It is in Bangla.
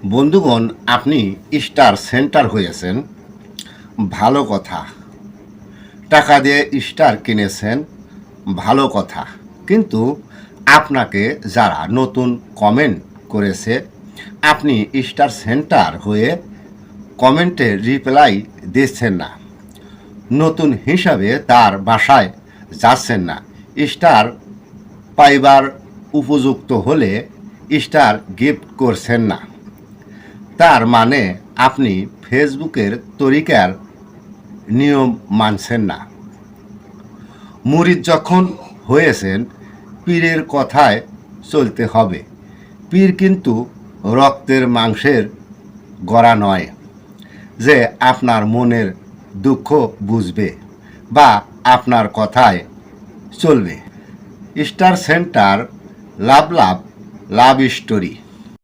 বন্ধুগণ, আপনি স্টার সেন্টার হয়েছেন, ভালো কথা। টাকা দিয়ে স্টার কিনেছেন, ভালো কথা। কিন্তু আপনাকে যারা নতুন কমেন্ট করেছে, আপনি স্টার সেন্টার হয়ে কমেন্টে রিপ্লাই দিচ্ছেন না, নতুন হিসাবে তার বাসায় যাচ্ছেন না, স্টার পাইবার উপযুক্ত হলে স্টার গিফট করছেন না। তার মানে আপনি ফেসবুকের তরিকার নিয়ম মানছেন না। মুরিদ যখন হয়েছেন, পীরের কথায় চলতে হবে। পীর কিন্তু রক্তের মাংসের গড়া নয় যে আপনার মনের দুঃখ বুঝবে বা আপনার কথায় চলবে। স্টার সেন্টার লাভ লাভ লাভ স্টোরি।